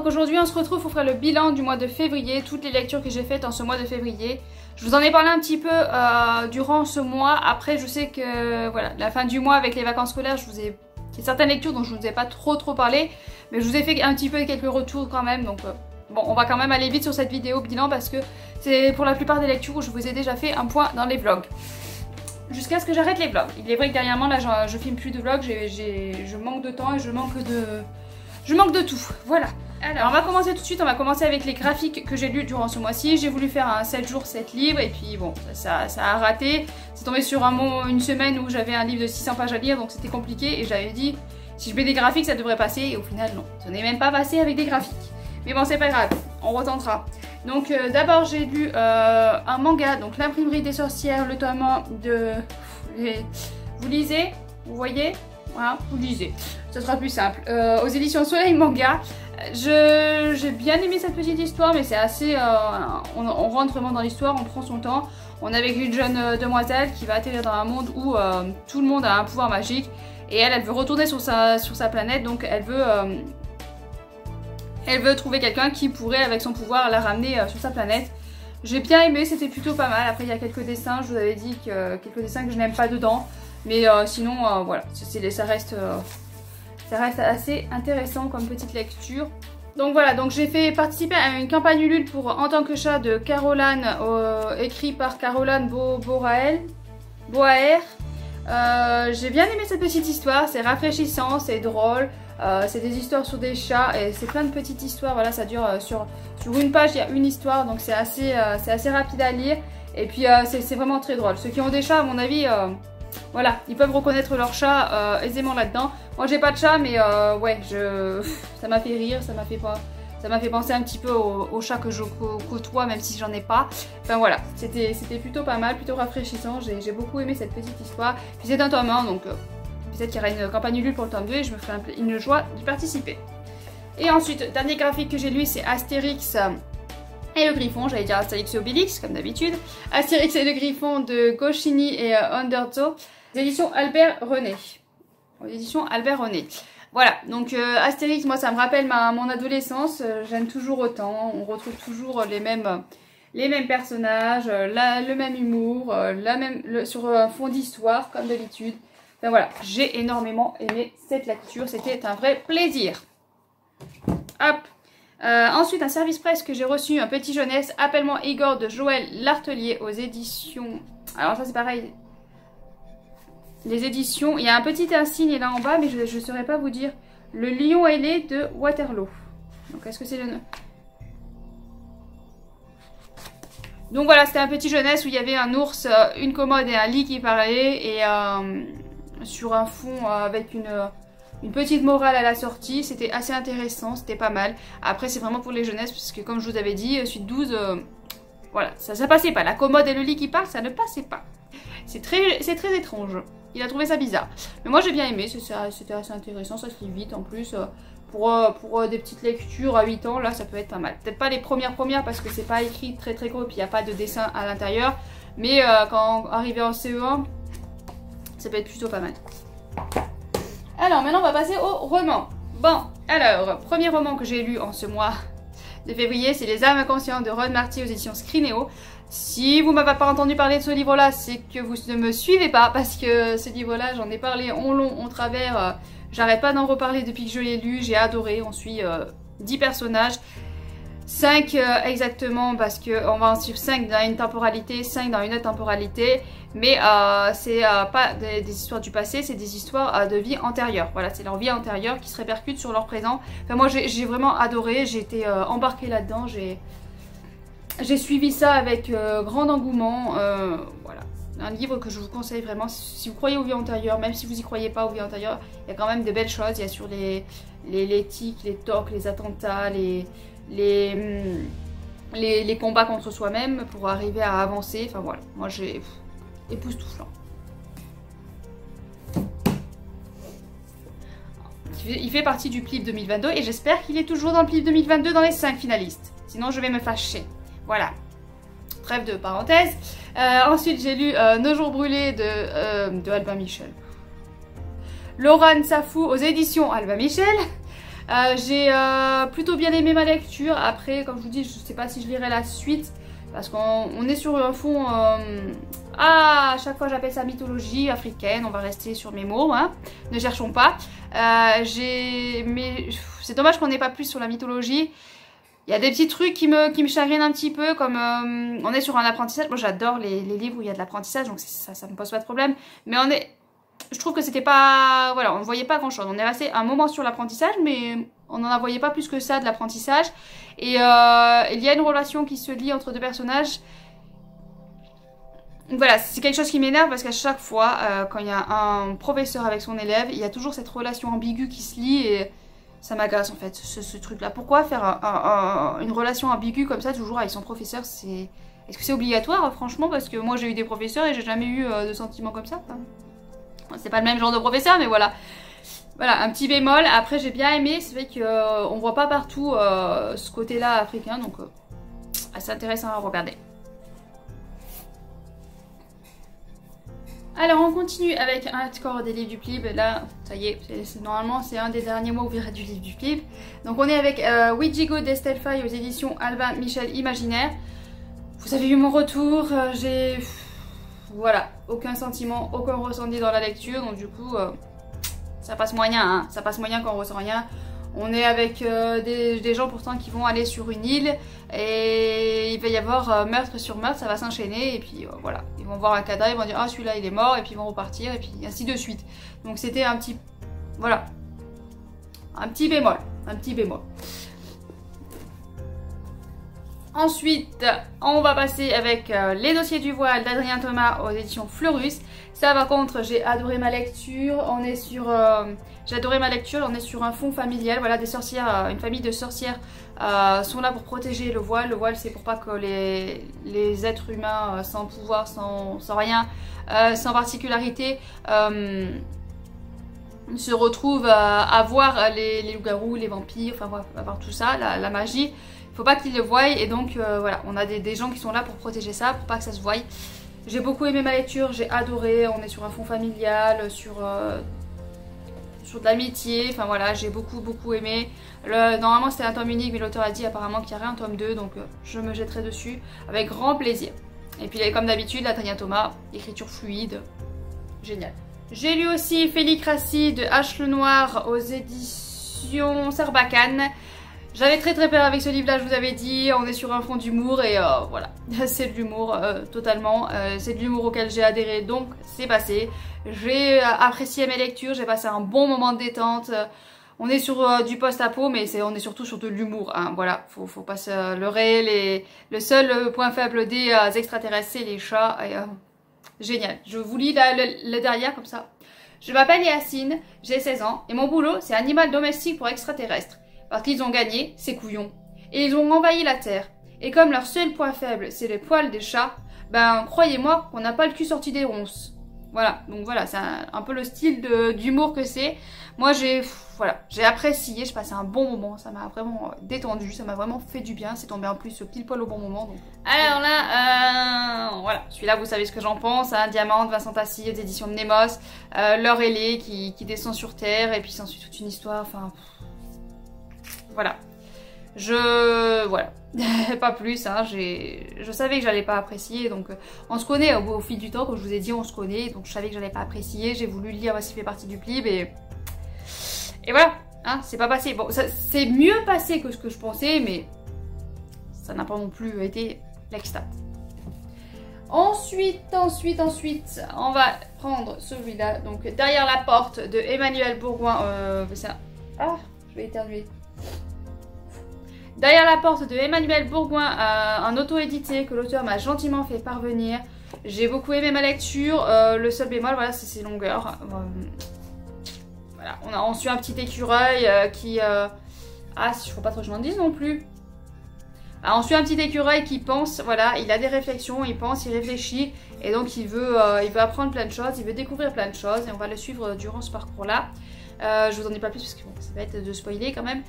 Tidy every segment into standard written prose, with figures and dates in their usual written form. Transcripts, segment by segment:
donc aujourd'hui on se retrouve pour faire le bilan du mois de février, toutes les lectures que j'ai faites en ce mois de février. Je vous en ai parlé un petit peu durant ce mois. Après je sais que voilà, la fin du mois avec les vacances scolaires, il y a certaines lectures dont je ne vous ai pas trop parlé, mais je vous ai fait un petit peu quelques retours quand même, donc bon, on va quand même aller vite sur cette vidéo bilan parce que c'est pour la plupart des lectures où je vous ai déjà fait un point dans les vlogs. Jusqu'à ce que j'arrête les vlogs. Il est vrai que dernièrement là je filme plus de vlogs, je manque de temps et je manque de tout, voilà. Alors on va commencer tout de suite, on va commencer avec les graphiques que j'ai lus durant ce mois-ci. J'ai voulu faire un 7 jours 7 livres et puis bon ça a raté. C'est tombé sur une semaine où j'avais un livre de 600 pages à lire, donc c'était compliqué et j'avais dit si je mets des graphiques ça devrait passer et au final non, ça n'est même pas passé avec des graphiques. Mais bon c'est pas grave, on retentera. Donc d'abord j'ai lu un manga, donc l'imprimerie des sorcières, le tome 1 de... Vous lisez, vous voyez, voilà, vous lisez, ce sera plus simple. Aux éditions Soleil Manga, j'ai bien aimé cette petite histoire, mais c'est assez... on rentre vraiment dans l'histoire, on prend son temps. On est avec une jeune demoiselle qui va atterrir dans un monde où tout le monde a un pouvoir magique. Et elle veut retourner sur sa planète, donc elle veut trouver quelqu'un qui pourrait, avec son pouvoir, la ramener sur sa planète. J'ai bien aimé, c'était plutôt pas mal. Après, il y a quelques dessins, je vous avais dit que quelques dessins que je n'aime pas dedans. Mais sinon, voilà, ça reste assez intéressant comme petite lecture. Donc voilà, donc j'ai fait participer à une campagne Ulule pour En tant que chat de Caroline, écrit par Caroline Boaher. J'ai bien aimé cette petite histoire, c'est rafraîchissant, c'est drôle. C'est des histoires sur des chats et c'est plein de petites histoires, voilà, ça dure sur une page, il y a une histoire, donc c'est assez rapide à lire et puis c'est vraiment très drôle. Ceux qui ont des chats à mon avis, voilà, ils peuvent reconnaître leur chat aisément là-dedans. Moi j'ai pas de chat mais ouais, ça m'a fait rire, ça m'a fait penser un petit peu aux chats que je côtoie même si j'en ai pas. Enfin voilà, c'était plutôt pas mal, plutôt rafraîchissant, j'ai beaucoup aimé cette petite histoire. Puis c'est un tome 1 donc... Peut-être qu'il y aura une campagne Ulule pour le tome 2 et je me ferai une joie d'y participer. Et ensuite, dernier graphique que j'ai lu, c'est Astérix et le Griffon. J'allais dire Astérix et Obélix, comme d'habitude. Astérix et le Griffon de Goscinny et Undertow. Éditions Albert René. Éditions Albert René. Voilà, donc Astérix, moi ça me rappelle mon adolescence. J'aime toujours autant. On retrouve toujours les mêmes personnages, le même humour, sur un fond d'histoire, comme d'habitude. Ben voilà, j'ai énormément aimé cette lecture, c'était un vrai plaisir. Hop. Ensuite, un service presse que j'ai reçu, un petit jeunesse, Appelle-moi Igor de Joël Lartelier aux éditions... Alors ça c'est pareil, les éditions, il y a un petit insigne là en bas, mais je ne saurais pas vous dire. Le lion ailé de Waterloo. Donc est-ce que c'est le... Donc voilà, c'était un petit jeunesse où il y avait un ours, une commode et un lit qui parlaient et... sur un fond avec une petite morale à la sortie, c'était assez intéressant, c'était pas mal. Après c'est vraiment pour les jeunesses parce que comme je vous avais dit, suite 12, voilà, ça passait pas. La commode et le lit qui parlent, ça ne passait pas. C'est très étrange, il a trouvé ça bizarre. Mais moi j'ai bien aimé, c'était assez intéressant, ça se lit vite en plus. Pour des petites lectures à 8 ans, là ça peut être pas mal. Peut-être pas les premières parce que c'est pas écrit très gros et puis il n'y a pas de dessin à l'intérieur. Mais quand arrivé en CE1, ça peut être plutôt pas mal. Alors maintenant on va passer au roman. Bon, alors, premier roman que j'ai lu en ce mois de février, c'est Les âmes inconscientes de Ron Marty aux éditions Scrinéo. Si vous m'avez pas entendu parler de ce livre là, c'est que vous ne me suivez pas, parce que ce livre là j'en ai parlé en long, en travers, j'arrête pas d'en reparler depuis que je l'ai lu, j'ai adoré. On suit 10 personnages, 5 exactement, parce qu'on va en suivre 5 dans une temporalité, 5 dans une autre temporalité. Mais c'est pas des histoires du passé, c'est des histoires de vie antérieure. Voilà, c'est leur vie antérieure qui se répercute sur leur présent. Enfin, moi j'ai vraiment adoré, j'ai été embarquée là-dedans, j'ai suivi ça avec grand engouement. Voilà, un livre que je vous conseille vraiment. Si vous croyez aux vies antérieures, même si vous y croyez pas aux vies antérieures, il y a quand même de belles choses. Il y a sur les tics, les tocs, les attentats, les combats contre soi-même pour arriver à avancer. Enfin voilà, moi j'ai... époustouflant. Il fait partie du PLIB 2022 et j'espère qu'il est toujours dans le PLIB 2022 dans les 5 finalistes. Sinon je vais me fâcher. Voilà. Trêve de parenthèse. Ensuite j'ai lu Nos jours brûlés de Albin Michel. Laurent Safou aux éditions Albin Michel. J'ai plutôt bien aimé ma lecture. Après, comme je vous dis, je sais pas si je lirai la suite. Parce qu'on est sur un fond... à chaque fois j'appelle ça mythologie africaine. On va rester sur mes mots, hein. Ne cherchons pas. Mais c'est dommage qu'on n'ait pas plus sur la mythologie. Il y a des petits trucs qui me chagrinent un petit peu, comme on est sur un apprentissage. Moi j'adore les livres où il y a de l'apprentissage, donc ça me pose pas de problème. Mais je trouve que c'était pas... Voilà, on ne voyait pas grand chose. On est resté un moment sur l'apprentissage, mais on n'en voyait pas plus que ça de l'apprentissage. Et il y a une relation qui se lie entre deux personnages. Voilà, c'est quelque chose qui m'énerve parce qu'à chaque fois, quand il y a un professeur avec son élève, il y a toujours cette relation ambiguë qui se lie et ça m'agace en fait, ce truc-là. Pourquoi faire une relation ambiguë comme ça toujours avec son professeur? Est-ce que c'est obligatoire franchement? Parce que moi j'ai eu des professeurs et j'ai jamais eu de sentiments comme ça. C'est pas le même genre de professeur, mais voilà. Voilà, un petit bémol. Après j'ai bien aimé, c'est vrai qu'on voit pas partout ce côté-là africain, donc assez intéressant à regarder. Alors on continue avec un score des livres du Plib. Là, ça y est, normalement c'est un des derniers mois où vous verrez du livre du Plib. Donc on est avec Ouijigo d'Estelle Faye aux éditions Albin Michel Imaginaire. Vous avez vu mon retour, j'ai... Voilà, aucun sentiment, aucun ressenti dans la lecture. Donc du coup, ça passe moyen, hein. Ça passe moyen quand on ressent rien. On est avec des gens pourtant qui vont aller sur une île et il va y avoir meurtre sur meurtre, ça va s'enchaîner et puis voilà. Ils vont voir un cadavre, ils vont dire ah celui-là il est mort et puis ils vont repartir et puis ainsi de suite. Donc c'était un petit... Voilà. Un petit bémol. Un petit bémol. Ensuite, on va passer avec Les Dossiers du Voile d'Adrien Thomas aux éditions Fleurus. Ça par contre, j'ai adoré ma lecture. On est sur... j'ai adoré ma lecture, on est sur un fond familial. Voilà, des sorcières, une famille de sorcières sont là pour protéger le voile. Le voile, c'est pour pas que les êtres humains sans pouvoir, sans rien, sans particularité, se retrouvent à voir les loups-garous, les vampires, enfin à voir tout ça, la magie. Il faut pas qu'ils le voient et donc voilà, on a des gens qui sont là pour protéger ça, pour pas que ça se voie. J'ai beaucoup aimé ma lecture, j'ai adoré, on est sur un fond familial, sur de l'amitié, enfin voilà, j'ai beaucoup aimé. Normalement c'était un tome unique mais l'auteur a dit apparemment qu'il y aurait un tome 2, donc je me jetterai dessus avec grand plaisir. Et puis comme d'habitude, Adrien Thomas, écriture fluide, génial. J'ai lu aussi Félicratie de H. Lenoir aux éditions Sarbacane. J'avais très peur avec ce livre-là, je vous avais dit, on est sur un fond d'humour et voilà, c'est de l'humour totalement, c'est de l'humour auquel j'ai adhéré, donc c'est passé. J'ai apprécié mes lectures, j'ai passé un bon moment de détente, on est sur du post-apo mais on est surtout sur de l'humour, hein. Voilà, faut pas se leurrer, le seul point faible des extraterrestres c'est les chats, et, génial. Je vous lis le derrière comme ça. Je m'appelle Yacine, j'ai 16 ans et mon boulot c'est animal domestique pour extraterrestres. Parce qu'ils ont gagné, ces couillons. Et ils ont envahi la Terre. Et comme leur seul point faible, c'est les poils des chats, ben croyez-moi qu'on n'a pas le cul sorti des ronces. Voilà, donc voilà, c'est un peu le style d'humour que c'est. Moi j'ai apprécié, j'ai passé un bon moment, ça m'a vraiment détendu, ça m'a vraiment fait du bien, c'est tombé en plus pile poil au bon moment. Donc. Alors là, voilà, celui-là vous savez ce que j'en pense, hein, Diamant, Vincent Tassi, des éditions Mnemos, Laure Ailé qui descend sur Terre, et puis c'est ensuite toute une histoire, enfin... Voilà, voilà, pas plus, hein, je savais que j'allais pas apprécier, donc on se connaît au fil du temps, comme je vous ai dit, on se connaît, donc je savais que j'allais pas apprécier, j'ai voulu lire ce qui fait partie du Plib, et voilà, hein, c'est pas passé, bon, c'est mieux passé que ce que je pensais, mais ça n'a pas non plus été l'extase. Ensuite, on va prendre celui-là, donc Derrière la porte de Emmanuel Bourgoin, je vais éternuer. Derrière la porte de Emmanuel Bourgoin, un auto-édité que l'auteur m'a gentiment fait parvenir. J'ai beaucoup aimé ma lecture. Le seul bémol, voilà, c'est ses longueurs. Voilà, on suit un petit écureuil qui... il faut pas trop que je m'en dise non plus. On suit un petit écureuil qui pense, voilà, il a des réflexions, il pense, il réfléchit. Et donc il veut apprendre plein de choses, il veut découvrir plein de choses. Et on va le suivre durant ce parcours-là. Je vous en dis pas plus parce que bon, ça va être de spoiler quand même.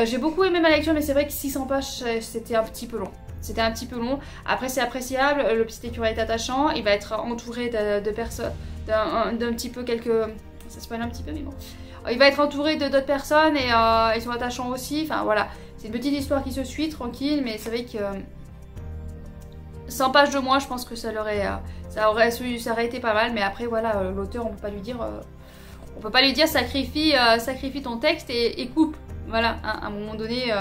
J'ai beaucoup aimé ma lecture mais c'est vrai que 600 pages c'était un petit peu long. C'était un petit peu long. Après c'est appréciable, le petit écureuil est attachant. Il va être entouré de personnes, d'un petit peu quelques... Ça spoil un petit peu mais bon. il va être entouré de d'autres personnes et ils sont attachants aussi. Enfin voilà, c'est une petite histoire qui se suit, tranquille, mais c'est vrai que 100 pages de moins, je pense que ça aurait été pas mal. Mais après voilà, l'auteur, on peut pas lui dire sacrifie ton texte et coupe. Voilà, hein, à un moment donné,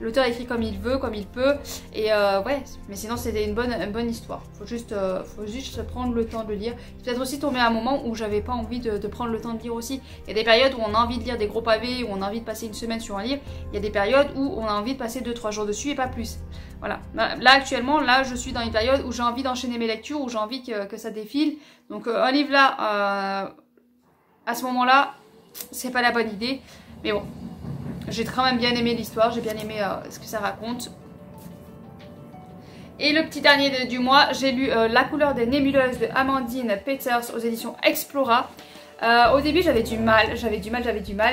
l'auteur écrit comme il veut, comme il peut. Et ouais, mais sinon c'était une bonne histoire. Faut juste prendre le temps de le lire. Peut-être aussi tomber à un moment où j'avais pas envie de prendre le temps de lire aussi. Il y a des périodes où on a envie de lire des gros pavés, où on a envie de passer une semaine sur un livre. Il y a des périodes où on a envie de passer 2-3 jours dessus et pas plus. Voilà. Là actuellement, je suis dans une période où j'ai envie d'enchaîner mes lectures, où j'ai envie que ça défile. Donc un livre là, à ce moment-là, c'est pas la bonne idée. Mais bon. J'ai quand même bien aimé l'histoire, j'ai bien aimé ce que ça raconte. Et le petit dernier du mois, j'ai lu La couleur des nébuleuses de Amandine Peters aux éditions Explora. Au début j'avais du mal,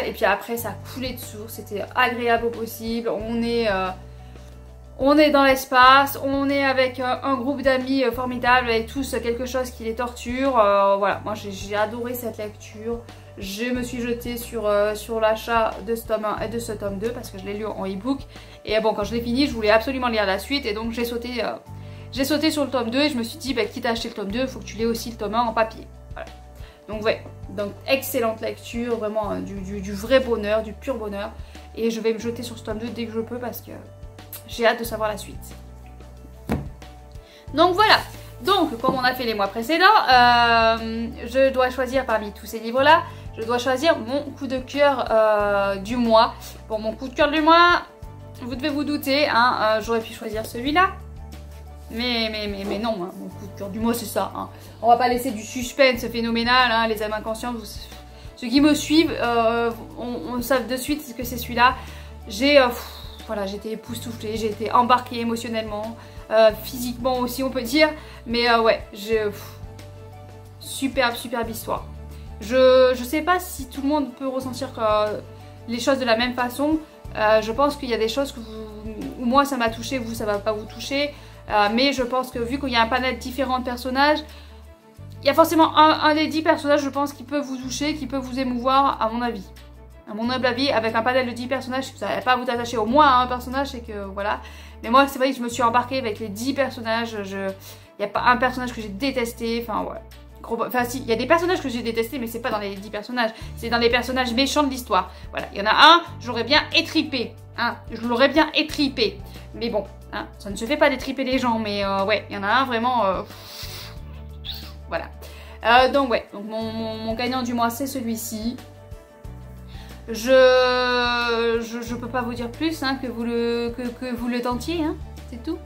et puis après ça coulait de source, c'était agréable au possible. On est dans l'espace, on est avec un groupe d'amis formidable, avec tous quelque chose qui les torture. Voilà, moi j'ai adoré cette lecture. Je me suis jetée sur l'achat de ce tome 1 et de ce tome 2 parce que je l'ai lu en e-book. Et bon, quand je l'ai fini, je voulais absolument lire la suite et donc j'ai sauté sur le tome 2 et je me suis dit, bah, quitte à acheter le tome 2, il faut que tu l'aies aussi le tome 1 en papier. Voilà. Donc ouais, donc excellente lecture, vraiment du vrai bonheur, du pur bonheur. Et je vais me jeter sur ce tome 2 dès que je peux parce que j'ai hâte de savoir la suite. Donc voilà. Donc, comme on a fait les mois précédents, je dois choisir parmi tous ces livres-là, je dois choisir mon coup de cœur du mois. Bon, mon coup de cœur du mois, vous devez vous douter, hein, j'aurais pu choisir celui-là. Mais non, hein, mon coup de cœur du mois, c'est ça. Hein. On va pas laisser du suspense phénoménal, hein, les âmes inconscientes. Ceux qui me suivent, on savent de suite que c'est celui-là. Voilà, j'ai été époustouflée, j'ai été embarquée émotionnellement. Physiquement aussi on peut dire, mais ouais, superbe histoire. Je sais pas si tout le monde peut ressentir les choses de la même façon. Je pense qu'il y a des choses où moi ça m'a touché, vous ça va pas vous toucher, mais je pense que vu qu'il y a un panel différent de personnages, il y a forcément un des 10 personnages, je pense, qui peut vous toucher, qui peut vous émouvoir, à mon avis. À mon humble avis, avec un panel de 10 personnages, si vous n'avez pas à vous attacher au moins à un personnage, c'est que voilà. Mais moi, c'est vrai que je me suis embarquée avec les 10 personnages. Il n'y a pas un personnage que j'ai détesté. Enfin, voilà. Enfin, si, il y a des personnages que j'ai détestés, mais c'est pas dans les 10 personnages. C'est dans les personnages méchants de l'histoire. Voilà. Il y en a un, j'aurais bien étripé. Hein, je l'aurais bien étripé. Mais bon, hein, ça ne se fait pas d'étriper les gens. Mais ouais, il y en a un vraiment. Voilà. Donc, ouais. Donc, mon gagnant du mois, c'est celui-ci. Je peux pas vous dire plus hein, que vous le tentiez, hein, c'est tout.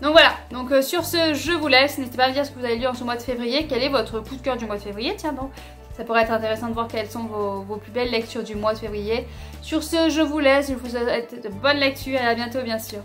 Donc voilà, donc sur ce je vous laisse, n'hésitez pas à me dire ce que vous avez lu en ce mois de février, quel est votre coup de cœur du mois de février, tiens donc, ça pourrait être intéressant de voir quelles sont vos plus belles lectures du mois de février. Sur ce je vous laisse, je vous souhaite de bonnes lectures et à bientôt bien sûr.